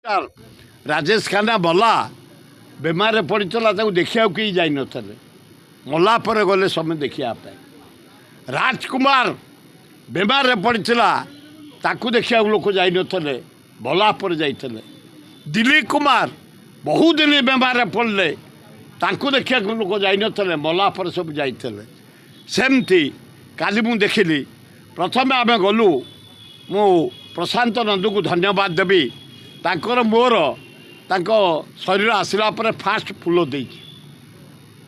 राजेश खाना बला बेमार पड़ता देखा कहीं जान मला पर गले समय देखापी राजकुमार बेमार पड़ता ताकू देखा लोक जान भला पर जाते दिलीप कुमार बहुत दिन बेमार पड़े ताकू देखा लोक जान मला पर सब जाते सेमती काली मु देखिली प्रथम आम गलु मु प्रशांत नंदू को धन्यवाद देवी तांकर मोर तांको शरीर आसला पर फास्ट फूल दे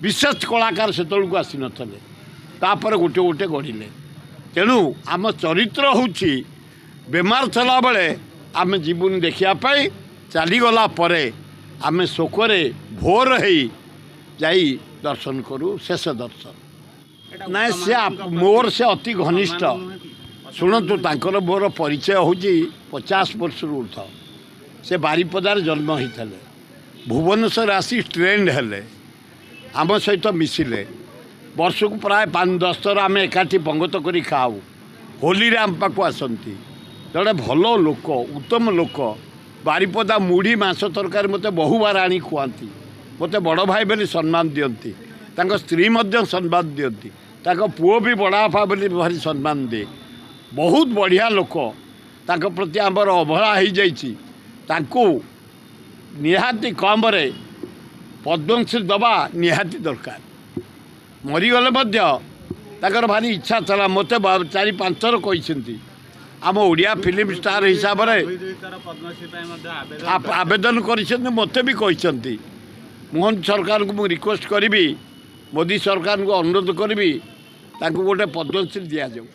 विशेष कलाकार से को आसी नथले तापर गोटे गोटे गढ़िले तेणु आम चरित्र होची बेमार चला बेले आम जीवन देखापी चलीगला आम शोकरे भोर हो जाई दर्शन करूँ शेष दर्शन ना से मोर से अति घनिष्ठ शुणु तांकर मोर परिचय हूँ 50 वर्ष ऊर्ध से बारिपदार जन्म होते भुवनेश्वर आसी ट्रेंड हेले आम सहित मिसिले वर्ष को प्राय 5-10 थर आम एकाठी पंगत करी खाऊ होली रे आम पाक आसती जड़े भल लोक उत्तम लोक बारिपदा मुढ़ी मांस तरकारी मत बहु बार आनी खुआती मत बड़ भाई बोली सम्मान दियंती तांको स्त्री मध्य सम्मान दियंती तांको पुओ भी बड़ापा बोली भारी सम्मान दे बहुत बढ़िया लोक तांको प्रति आमर अवहेला हो जाइए तांको निहाती कम रे पद्मश्री दबा निहाती दरकार मरीगले ताकर भारी इच्छा चला मत 4-5 थर कहते आम ओडिया फिल्म स्टार हिसाब से आवेदन कर मत भी कहते मोहन सरकार को मुझे रिक्वेस्ट करी मोदी सरकार को अनुरोध करी गोटे पद्मश्री दि जाऊ।